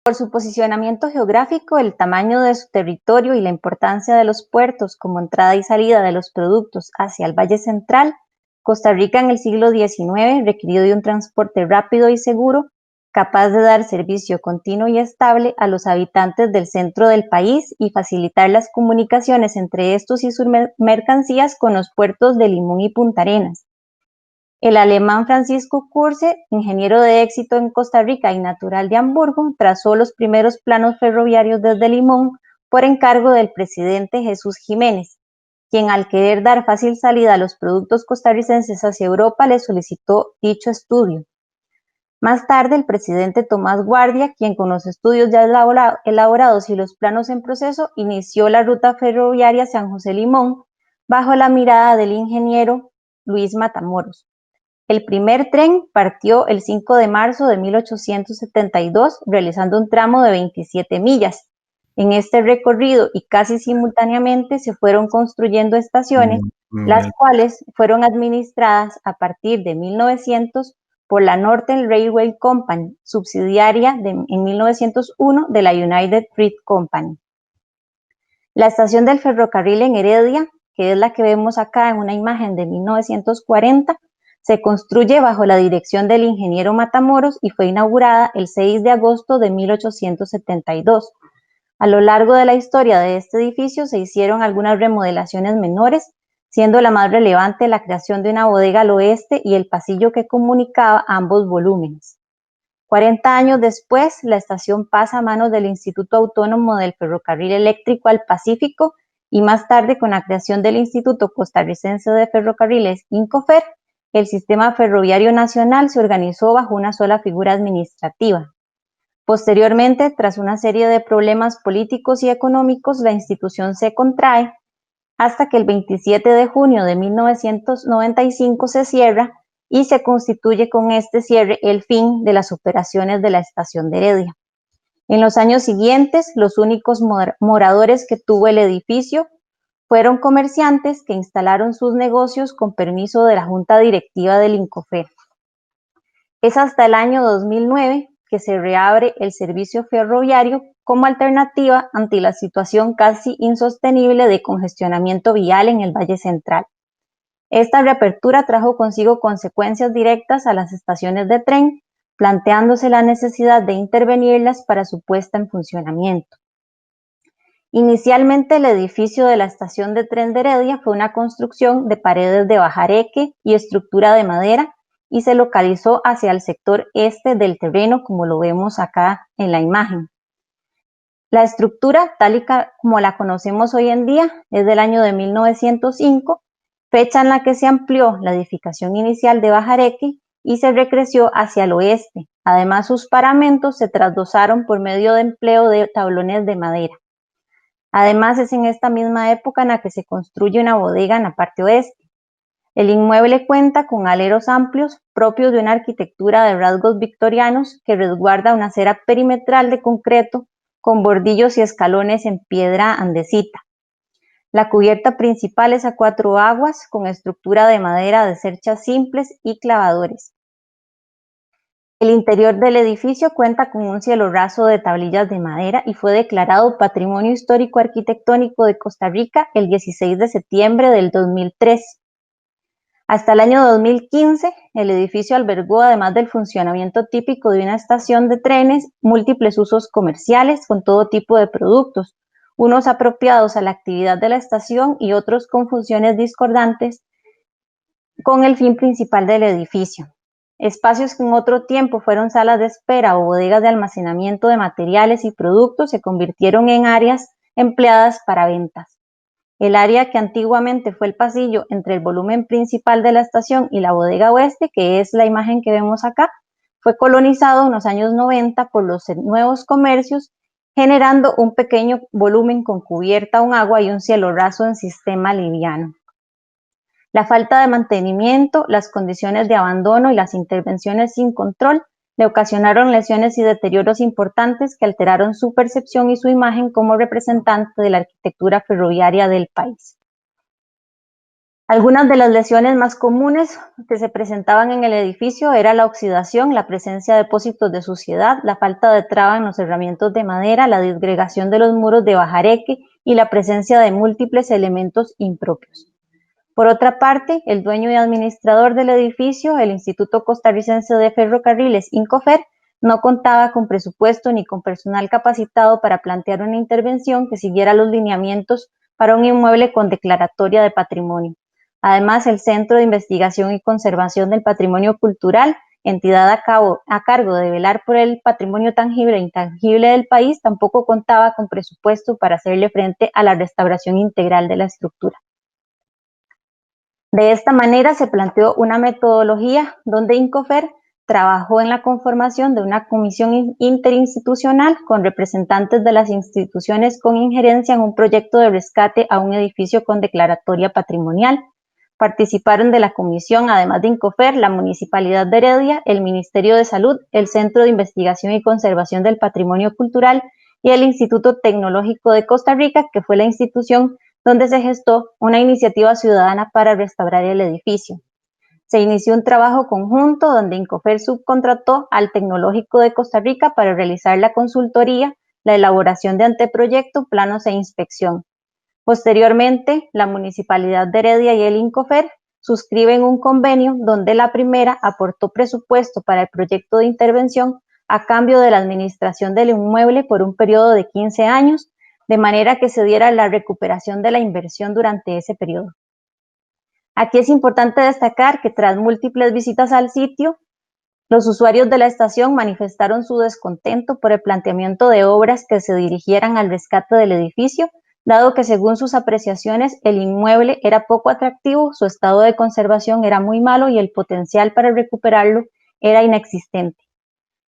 Por su posicionamiento geográfico, el tamaño de su territorio y la importancia de los puertos como entrada y salida de los productos hacia el Valle Central, Costa Rica en el siglo XIX requirió de un transporte rápido y seguro, capaz de dar servicio continuo y estable a los habitantes del centro del país y facilitar las comunicaciones entre estos y sus mercancías con los puertos de Limón y Punta Arenas. El alemán Francisco Kurse, ingeniero de éxito en Costa Rica y natural de Hamburgo, trazó los primeros planos ferroviarios desde Limón por encargo del presidente Jesús Jiménez, quien al querer dar fácil salida a los productos costarricenses hacia Europa le solicitó dicho estudio. Más tarde, el presidente Tomás Guardia, quien con los estudios ya elaborados y los planos en proceso, inició la ruta ferroviaria San José-Limón bajo la mirada del ingeniero Luis Matamoros. El primer tren partió el 5 de marzo de 1872, realizando un tramo de 27 millas. En este recorrido y casi simultáneamente se fueron construyendo estaciones, las cuales fueron administradas a partir de 1900 por la Northern Railway Company, subsidiaria en 1901 de la United Fruit Company. La estación del ferrocarril en Heredia, que es la que vemos acá en una imagen de 1940, se construye bajo la dirección del ingeniero Matamoros y fue inaugurada el 6 de agosto de 1872. A lo largo de la historia de este edificio se hicieron algunas remodelaciones menores, siendo la más relevante la creación de una bodega al oeste y el pasillo que comunicaba ambos volúmenes. 40 años después, la estación pasa a manos del Instituto Autónomo del Ferrocarril Eléctrico al Pacífico y más tarde, con la creación del Instituto Costarricense de Ferrocarriles, INCOFER, el sistema ferroviario nacional se organizó bajo una sola figura administrativa. Posteriormente, tras una serie de problemas políticos y económicos, la institución se contrae hasta que el 27 de junio de 1995 se cierra y se constituye con este cierre el fin de las operaciones de la estación de Heredia. En los años siguientes, los únicos moradores que tuvo el edificio fueron comerciantes que instalaron sus negocios con permiso de la Junta Directiva del INCOFER. Es hasta el año 2009 que se reabre el servicio ferroviario como alternativa ante la situación casi insostenible de congestionamiento vial en el Valle Central. Esta reapertura trajo consigo consecuencias directas a las estaciones de tren, planteándose la necesidad de intervenirlas para su puesta en funcionamiento. Inicialmente, el edificio de la estación de tren de Heredia fue una construcción de paredes de bajareque y estructura de madera y se localizó hacia el sector este del terreno, como lo vemos acá en la imagen. La estructura, tal y como la conocemos hoy en día, es del año de 1905, fecha en la que se amplió la edificación inicial de bajareque y se recreció hacia el oeste. Además, sus paramentos se trasdosaron por medio de empleo de tablones de madera. Además, es en esta misma época en la que se construye una bodega en la parte oeste. El inmueble cuenta con aleros amplios propios de una arquitectura de rasgos victorianos que resguarda una acera perimetral de concreto con bordillos y escalones en piedra andesita. La cubierta principal es a 4 aguas con estructura de madera de cerchas simples y clavadores. El interior del edificio cuenta con un cielo raso de tablillas de madera y fue declarado Patrimonio Histórico Arquitectónico de Costa Rica el 16 de septiembre del 2003. Hasta el año 2015, el edificio albergó, además del funcionamiento típico de una estación de trenes, múltiples usos comerciales con todo tipo de productos, unos apropiados a la actividad de la estación y otros con funciones discordantes con el fin principal del edificio. Espacios que en otro tiempo fueron salas de espera o bodegas de almacenamiento de materiales y productos se convirtieron en áreas empleadas para ventas. El área que antiguamente fue el pasillo entre el volumen principal de la estación y la bodega oeste, que es la imagen que vemos acá, fue colonizado en los años 90 por los nuevos comercios, generando un pequeño volumen con cubierta, un agua y un cielo raso en sistema liviano. La falta de mantenimiento, las condiciones de abandono y las intervenciones sin control le ocasionaron lesiones y deterioros importantes que alteraron su percepción y su imagen como representante de la arquitectura ferroviaria del país. Algunas de las lesiones más comunes que se presentaban en el edificio era la oxidación, la presencia de depósitos de suciedad, la falta de traba en los cerramientos de madera, la disgregación de los muros de bajareque y la presencia de múltiples elementos impropios. Por otra parte, el dueño y administrador del edificio, el Instituto Costarricense de Ferrocarriles, INCOFER, no contaba con presupuesto ni con personal capacitado para plantear una intervención que siguiera los lineamientos para un inmueble con declaratoria de patrimonio. Además, el Centro de Investigación y Conservación del Patrimonio Cultural, entidad a cargo de velar por el patrimonio tangible e intangible del país, tampoco contaba con presupuesto para hacerle frente a la restauración integral de la estructura. De esta manera se planteó una metodología donde INCOFER trabajó en la conformación de una comisión interinstitucional con representantes de las instituciones con injerencia en un proyecto de rescate a un edificio con declaratoria patrimonial. Participaron de la comisión, además de INCOFER, la Municipalidad de Heredia, el Ministerio de Salud, el Centro de Investigación y Conservación del Patrimonio Cultural y el Instituto Tecnológico de Costa Rica, que fue la institución donde se gestó una iniciativa ciudadana para restaurar el edificio. Se inició un trabajo conjunto donde INCOFER subcontrató al Tecnológico de Costa Rica para realizar la consultoría, la elaboración de anteproyecto, planos e inspección. Posteriormente, la Municipalidad de Heredia y el INCOFER suscriben un convenio donde la primera aportó presupuesto para el proyecto de intervención a cambio de la administración del inmueble por un periodo de 15 años, de manera que se diera la recuperación de la inversión durante ese periodo. Aquí es importante destacar que tras múltiples visitas al sitio, los usuarios de la estación manifestaron su descontento por el planteamiento de obras que se dirigieran al rescate del edificio, dado que según sus apreciaciones el inmueble era poco atractivo, su estado de conservación era muy malo y el potencial para recuperarlo era inexistente.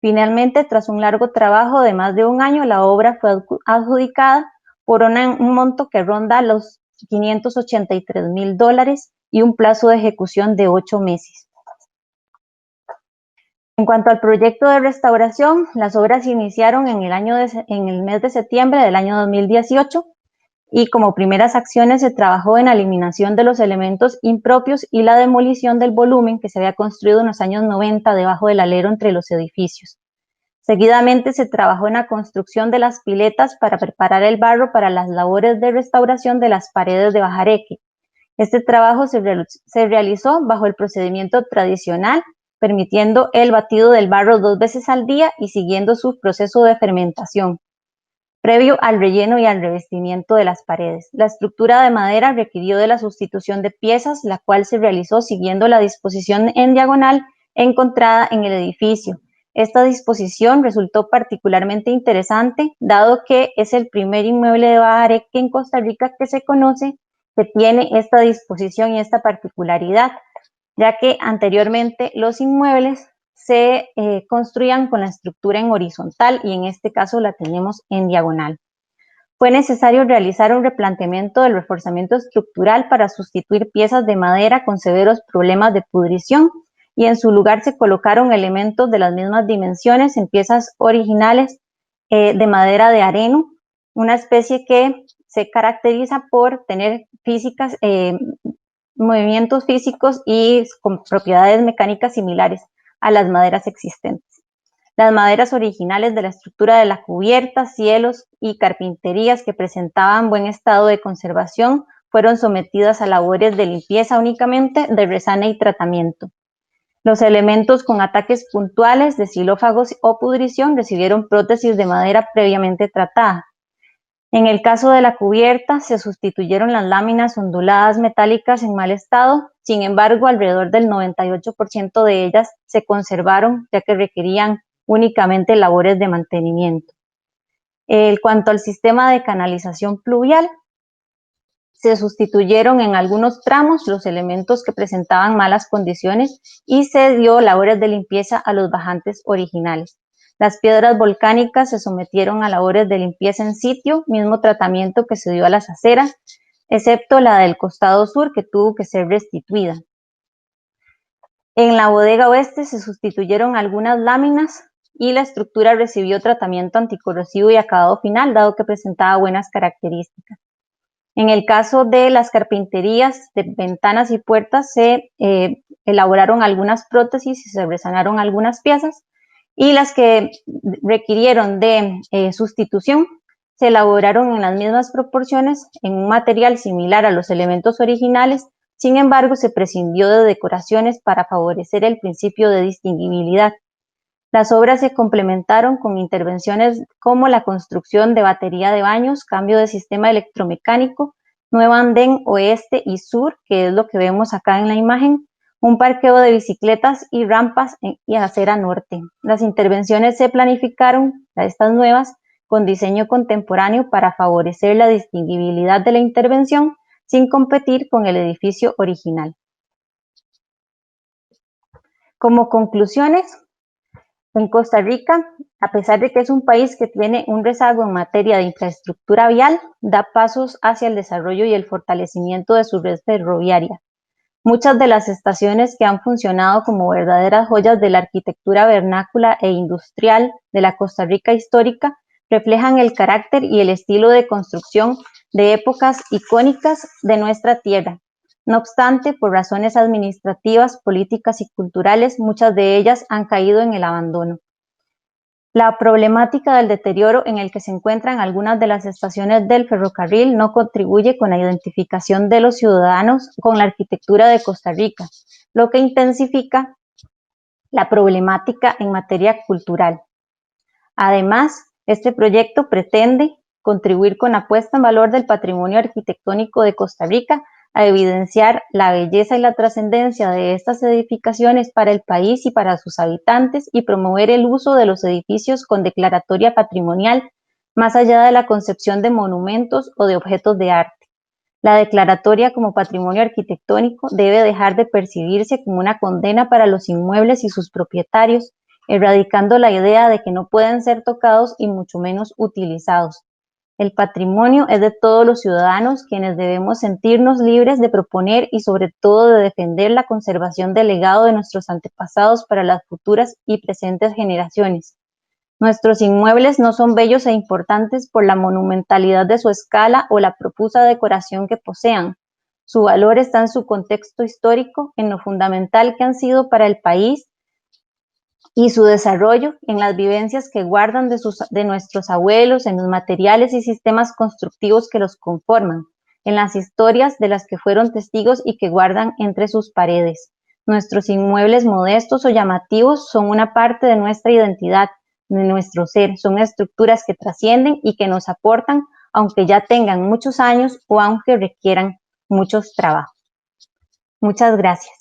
Finalmente, tras un largo trabajo de más de un año, la obra fue adjudicada por un monto que ronda los $583,000 y un plazo de ejecución de 8 meses. En cuanto al proyecto de restauración, las obras se iniciaron en el mes de septiembre del año 2018 y como primeras acciones se trabajó en la eliminación de los elementos impropios y la demolición del volumen que se había construido en los años 90 debajo del alero entre los edificios. Seguidamente se trabajó en la construcción de las piletas para preparar el barro para las labores de restauración de las paredes de bajareque. Este trabajo se realizó bajo el procedimiento tradicional, permitiendo el batido del barro 2 veces al día y siguiendo su proceso de fermentación, previo al relleno y al revestimiento de las paredes. La estructura de madera requirió de la sustitución de piezas, la cual se realizó siguiendo la disposición en diagonal encontrada en el edificio. Esta disposición resultó particularmente interesante, dado que es el primer inmueble de bajareque en Costa Rica que se conoce que tiene esta disposición y esta particularidad, ya que anteriormente los inmuebles se construían con la estructura en horizontal y en este caso la tenemos en diagonal. Fue necesario realizar un replanteamiento del reforzamiento estructural para sustituir piezas de madera con severos problemas de pudrición y en su lugar se colocaron elementos de las mismas dimensiones en piezas originales de madera de areno, una especie que se caracteriza por tener movimientos físicos y con propiedades mecánicas similares a las maderas existentes. Las maderas originales de la estructura de la cubierta, cielos y carpinterías que presentaban buen estado de conservación fueron sometidas a labores de limpieza únicamente, de resana y tratamiento. Los elementos con ataques puntuales de xilófagos o pudrición recibieron prótesis de madera previamente tratada. En el caso de la cubierta, se sustituyeron las láminas onduladas metálicas en mal estado, sin embargo, alrededor del 98% de ellas se conservaron, ya que requerían únicamente labores de mantenimiento. En cuanto al sistema de canalización pluvial, se sustituyeron en algunos tramos los elementos que presentaban malas condiciones y se dio labores de limpieza a los bajantes originales. Las piedras volcánicas se sometieron a labores de limpieza en sitio, mismo tratamiento que se dio a las aceras, excepto la del costado sur que tuvo que ser restituida. En la bodega oeste se sustituyeron algunas láminas y la estructura recibió tratamiento anticorrosivo y acabado final, dado que presentaba buenas características. En el caso de las carpinterías de ventanas y puertas, se elaboraron algunas prótesis y se resanaron algunas piezas, y las que requirieron de sustitución se elaboraron en las mismas proporciones en un material similar a los elementos originales. Sin embargo, se prescindió de decoraciones para favorecer el principio de distinguibilidad. Las obras se complementaron con intervenciones como la construcción de batería de baños, cambio de sistema electromecánico, nuevo andén oeste y sur, que es lo que vemos acá en la imagen, un parqueo de bicicletas y rampas y acera norte. Las intervenciones se planificaron, estas nuevas, con diseño contemporáneo para favorecer la distinguibilidad de la intervención sin competir con el edificio original. Como conclusiones, en Costa Rica, a pesar de que es un país que tiene un rezago en materia de infraestructura vial, da pasos hacia el desarrollo y el fortalecimiento de su red ferroviaria. Muchas de las estaciones que han funcionado como verdaderas joyas de la arquitectura vernácula e industrial de la Costa Rica histórica reflejan el carácter y el estilo de construcción de épocas icónicas de nuestra tierra. No obstante, por razones administrativas, políticas y culturales, muchas de ellas han caído en el abandono. La problemática del deterioro en el que se encuentran algunas de las estaciones del ferrocarril no contribuye con la identificación de los ciudadanos con la arquitectura de Costa Rica, lo que intensifica la problemática en materia cultural. Además, este proyecto pretende contribuir con la puesta en valor del patrimonio arquitectónico de Costa Rica, a evidenciar la belleza y la trascendencia de estas edificaciones para el país y para sus habitantes, y promover el uso de los edificios con declaratoria patrimonial, más allá de la concepción de monumentos o de objetos de arte. La declaratoria como patrimonio arquitectónico debe dejar de percibirse como una condena para los inmuebles y sus propietarios, erradicando la idea de que no pueden ser tocados y mucho menos utilizados. El patrimonio es de todos los ciudadanos, quienes debemos sentirnos libres de proponer y sobre todo de defender la conservación del legado de nuestros antepasados para las futuras y presentes generaciones. Nuestros inmuebles no son bellos e importantes por la monumentalidad de su escala o la profusa decoración que posean. Su valor está en su contexto histórico, en lo fundamental que han sido para el país y su desarrollo, en las vivencias que guardan de nuestros abuelos, en los materiales y sistemas constructivos que los conforman, en las historias de las que fueron testigos y que guardan entre sus paredes. Nuestros inmuebles modestos o llamativos son una parte de nuestra identidad, de nuestro ser, son estructuras que trascienden y que nos aportan, aunque ya tengan muchos años o aunque requieran muchos trabajos. Muchas gracias.